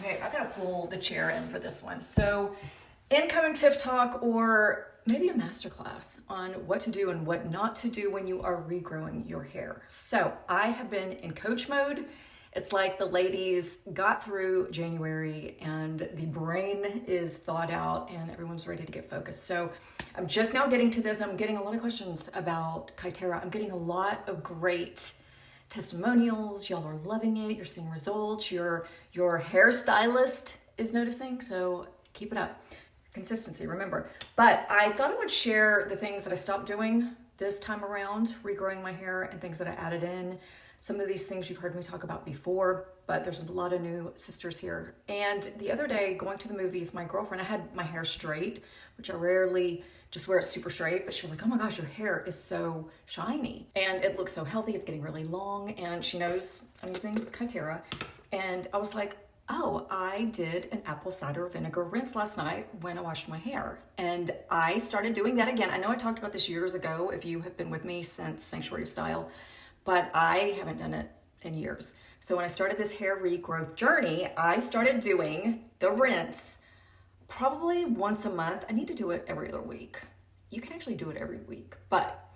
Okay, I gotta pull the chair in for this one. So, incoming TIFF talk or maybe a masterclass on what to do and what not to do when you are regrowing your hair. So, I have been in coach mode. It's like the ladies got through January and the brain is thawed out and everyone's ready to get focused. So, I'm just now getting to this. I'm getting a lot of questions about Kytera. I'm getting a lot of great testimonials. Y'all are loving it. You're seeing results. Your hairstylist is noticing. So keep it up. Consistency, remember. But I thought I would share the things that I stopped doing this time around, regrowing my hair, and things that I added in. Some of these things you've heard me talk about before, but there's a lot of new sisters here. And the other day, going to the movies, my girlfriend, I had my hair straight, which I rarely just wear it super straight, but she was like, oh my gosh, your hair is so shiny and it looks so healthy. It's getting really long. And she knows I'm using Kytera. And I was like, oh, I did an apple cider vinegar rinse last night when I washed my hair. And I started doing that again. I know I talked about this years ago if you have been with me since Sanctuary Style, but I haven't done it in years. So when I started this hair regrowth journey, I started doing the rinse probably once a month. I need to do it every other week. You can actually do it every week, but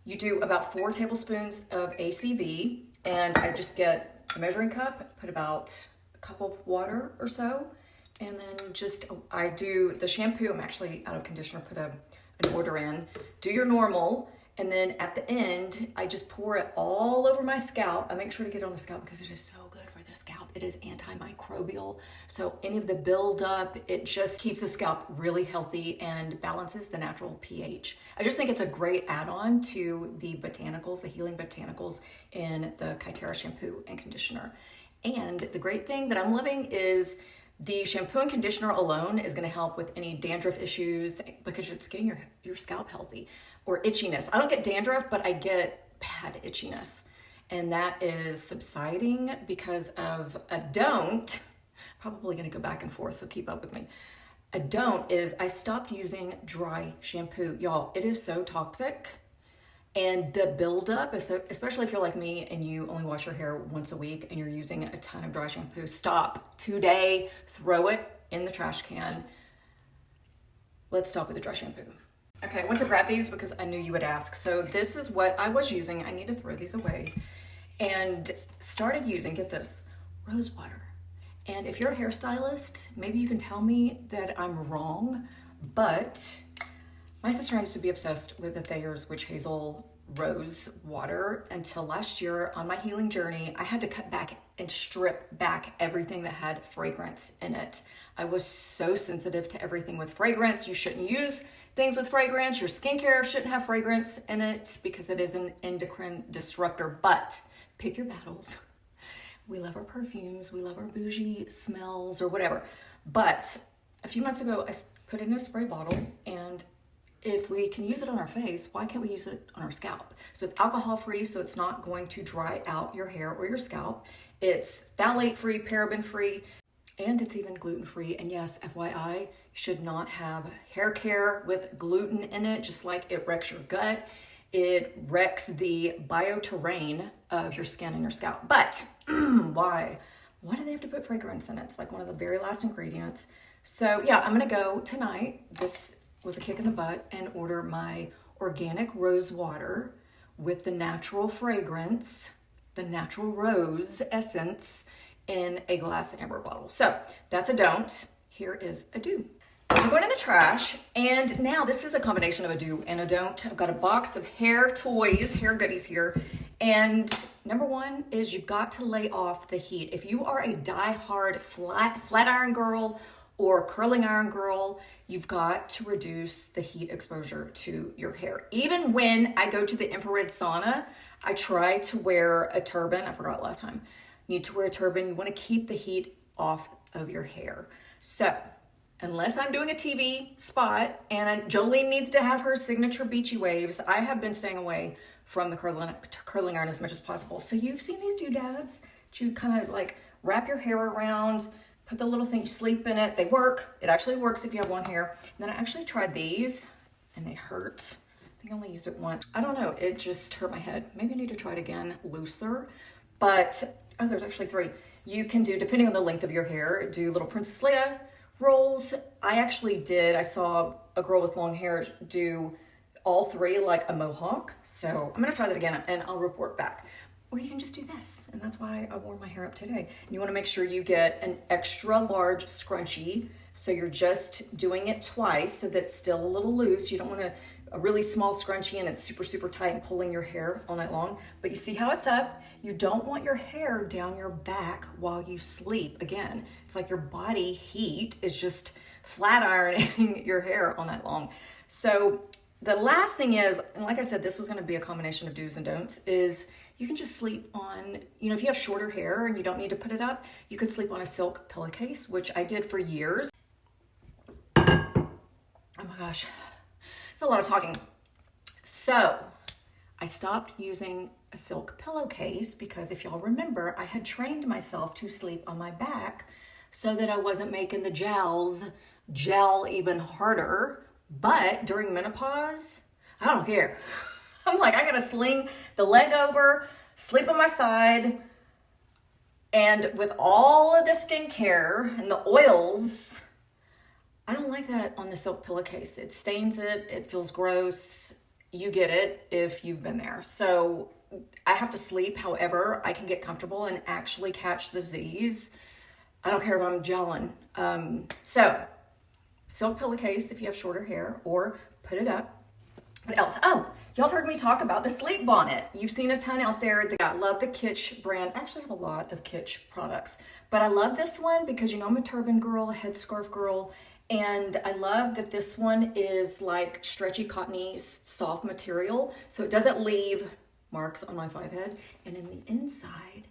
you do about 4 tablespoons of ACV, and I just get a measuring cup, put about a cup of water or so, and then I do the shampoo. I'm actually out of conditioner, put an order in. Do your normal, and then at the end, I just pour it all over my scalp. I make sure to get it on the scalp because it is so good for the scalp. It is antimicrobial. So any of the buildup, it just keeps the scalp really healthy and balances the natural pH. I just think it's a great add-on to the botanicals, the healing botanicals in the Kytera shampoo and conditioner. And the great thing that I'm loving is the shampoo and conditioner alone is going to help with any dandruff issues because it's getting your scalp healthy. Or itchiness. I don't get dandruff, but I get bad itchiness. And that is subsiding because of a don't. Probably gonna go back and forth, so keep up with me. A don't is I stopped using dry shampoo. Y'all, it is so toxic. And the buildup, especially if you're like me and you only wash your hair once a week and you're using a ton of dry shampoo, stop today, throw it in the trash can. Let's stop with the dry shampoo. Okay, I went to grab these because I knew you would ask. So this is what I was using. I need to throw these away. And started using, get this, rose water. And if you're a hairstylist, maybe you can tell me that I'm wrong, but my sister used to be obsessed with the Thayer's Witch Hazel rose water until last year on my healing journey. I had to cut back and strip back everything that had fragrance in it. I was so sensitive to everything with fragrance. You shouldn't use things with fragrance. Your skincare shouldn't have fragrance in it because it is an endocrine disruptor, but pick your battles. We love our perfumes. We love our bougie smells or whatever. But a few months ago, I put it in a spray bottle, and if we can use it on our face, why can't we use it on our scalp? So it's alcohol-free, so it's not going to dry out your hair or your scalp. It's phthalate-free, paraben-free, and it's even gluten-free. And yes, FYI, you should not have hair care with gluten in it, just like it wrecks your gut. It wrecks the bioterrain of your skin and your scalp. But why? Why do they have to put fragrance in it? It's like one of the very last ingredients. So yeah, I'm gonna go tonight. This was a kick in the butt and order my organic rose water with the natural fragrance, the natural rose essence in a glass amber bottle. So that's a don't. Here is a do. I'm going in the trash, and now this is a combination of a do and a don't. I've got a box of hair toys, hair goodies here, and number one is you've got to lay off the heat. If you are a die-hard flat iron girl or curling iron girl, you've got to reduce the heat exposure to your hair. Even when I go to the infrared sauna, I try to wear a turban. I forgot last time. You need to wear a turban. You want to keep the heat off of your hair. So unless I'm doing a TV spot and Jolene needs to have her signature beachy waves, I have been staying away from the curling iron as much as possible. So you've seen these doodads that you kind of like wrap your hair around, put the little thing, sleep in it. They work. It actually works if you have one hair. And then I actually tried these and they hurt. I think I only used it once. I don't know. It just hurt my head. Maybe I need to try it again looser. But, oh, there's actually 3. You can do, depending on the length of your hair, do little Princess Leia rolls. I saw a girl with long hair do all three like a mohawk. So I'm gonna try that again and I'll report back. Or you can just do this, and that's why I wore my hair up today. And you wanna make sure you get an extra large scrunchie, so you're just doing it twice, so that's still a little loose. You don't want a really small scrunchie and it's super, super tight and pulling your hair all night long. But you see how it's up? You don't want your hair down your back while you sleep. Again, it's like your body heat is just flat ironing your hair all night long. So the last thing is, and like I said, this was gonna be a combination of do's and don'ts, is you can just sleep on, if you have shorter hair and you don't need to put it up, you could sleep on a silk pillowcase, which I did for years. Oh my gosh, it's a lot of talking. So I stopped using a silk pillowcase because if y'all remember, I had trained myself to sleep on my back so that I wasn't making the gel even harder. But during menopause, I don't care. I'm like, I gotta sling the leg over, sleep on my side, and with all of the skincare and the oils, I don't like that on the silk pillowcase. It stains it, it feels gross. You get it if you've been there. So I have to sleep however I can get comfortable and actually catch the Z's. I don't care if I'm gelling. So silk pillowcase if you have shorter hair, or put it up. What else? Oh, y'all have heard me talk about the sleep bonnet. You've seen a ton out there. I love the Kitsch brand. I actually have a lot of Kitsch products, but I love this one because I'm a turban girl, a headscarf girl, and I love that this one is like stretchy, cottony, soft material, so it doesn't leave marks on my 5-head. And in the inside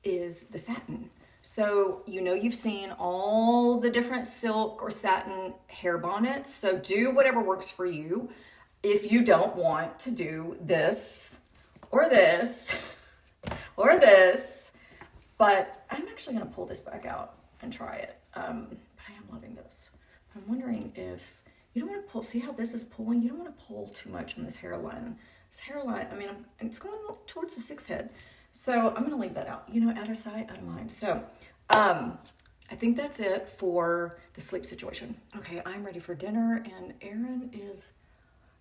is the satin. So you've seen all the different silk or satin hair bonnets, so do whatever works for you. If you don't want to do this or this or this, but I'm actually gonna pull this back out and try it. But I am loving this. I'm wondering if you don't want to pull, see how this is pulling? You don't want to pull too much on this hairline. This hairline, it's going towards the 6 head. So I'm gonna leave that out. Out of sight, out of mind. So I think that's it for the sleep situation. Okay, I'm ready for dinner and Aaron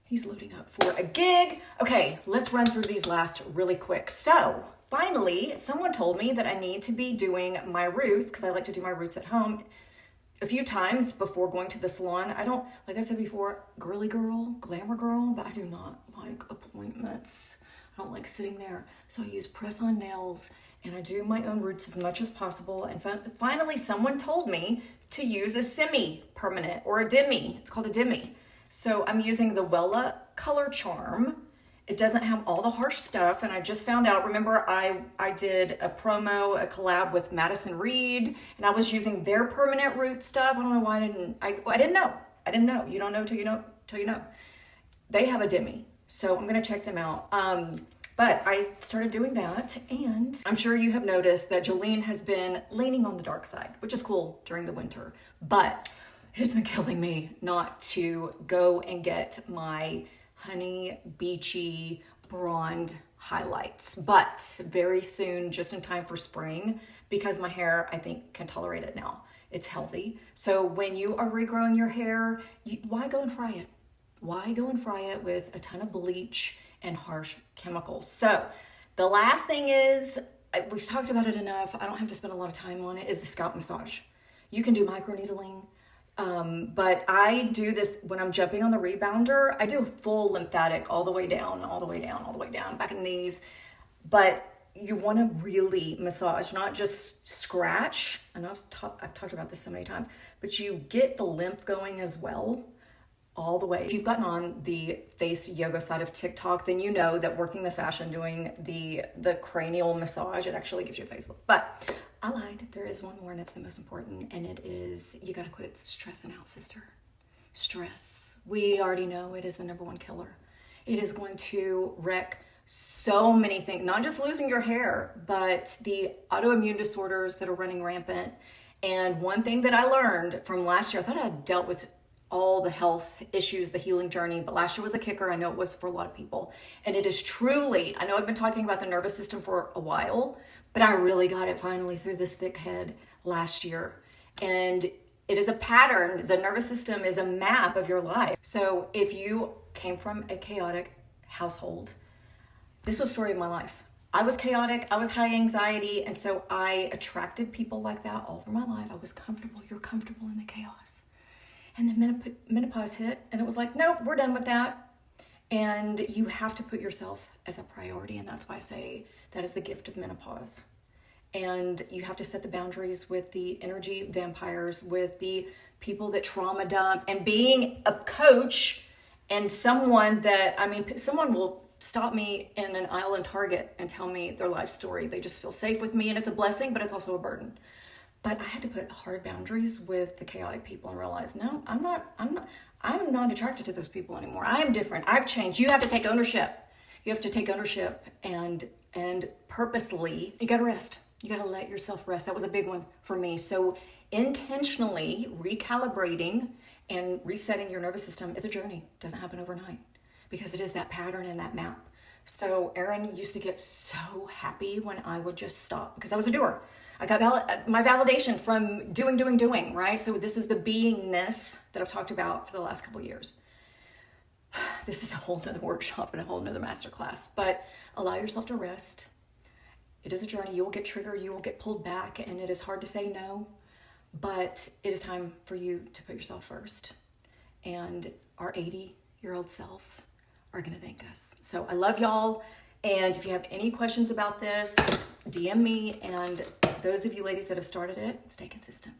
he's loading up for a gig. Okay, let's run through these last really quick. So finally, someone told me that I need to be doing my roots, because I like to do my roots at home a few times before going to the salon. I don't, like I said before, girly girl, glamour girl, but I do not like appointments. I don't like sitting there. So I use press-on nails and I do my own roots as much as possible. And finally, someone told me to use a semi-permanent or a demi. It's called a demi. So I'm using the Wella Color Charm. It doesn't have all the harsh stuff, and I just found out, remember I did a collab with Madison Reed, and I was using their permanent root stuff. I don't know why I didn't know. I didn't know. You don't know till you know. They have a demi, so I'm gonna check them out. But I started doing that, and I'm sure you have noticed that Jolene has been leaning on the dark side, which is cool during the winter, but it's been killing me not to go and get my honey beachy blonde highlights, but very soon, just in time for spring, because my hair, I think, can tolerate it now. It's healthy. So when you are regrowing your hair, why go and fry it? Why go and fry it with a ton of bleach and harsh chemicals? So the last thing is, we've talked about it enough, I don't have to spend a lot of time on it, is the scalp massage. You can do microneedling. But I do this when I'm jumping on the rebounder. I do a full lymphatic all the way down, back in the knees. But you want to really massage, not just scratch. I know I've talked about this so many times, but you get the lymph going as well, all the way. If you've gotten on the face yoga side of TikTok, then you know that working the fashion, doing the cranial massage, it actually gives you a facelift. But I lied. There is one more, and it's the most important, and it is you got to quit stressing out, sister. Stress. We already know it is the #1 killer. It is going to wreck so many things, not just losing your hair, but the autoimmune disorders that are running rampant. And one thing that I learned from last year, I thought I had dealt with all the health issues, the healing journey, but last year was a kicker. I know it was for a lot of people. And it is truly, I know I've been talking about the nervous system for a while, But I really got it finally through this thick head last year. And it is a pattern. The nervous system is a map of your life. So if you came from a chaotic household, this was the story of my life. I was chaotic, I was high anxiety, and so I attracted people like that all through my life. I was comfortable, you're comfortable in the chaos. And then menopause hit, and it was like, nope, we're done with that. And you have to put yourself as a priority, and that's why I say that is the gift of menopause. And you have to set the boundaries with the energy vampires, with the people that trauma dump, and being a coach and someone that, someone will stop me in an aisle in Target and tell me their life story. They just feel safe with me, and it's a blessing, but it's also a burden. But I had to put hard boundaries with the chaotic people and realize, no, I'm not attracted to those people anymore. I am different. I've changed. You have to take ownership. You have to take ownership and purposely, you got to rest. You got to let yourself rest. That was a big one for me. So intentionally recalibrating and resetting your nervous system is a journey. It doesn't happen overnight because it is that pattern and that map. So Aaron used to get so happy when I would just stop because I was a doer. I got my validation from doing, right? So this is the beingness that I've talked about for the last couple of years. This is a whole nother workshop and a whole nother masterclass, but allow yourself to rest. It is a journey. You will get triggered, you will get pulled back, and it is hard to say no, but it is time for you to put yourself first. And our 80-year-old selves are going to thank us. So I love y'all. And if you have any questions about this, DM me. And those of you ladies that have started it, stay consistent.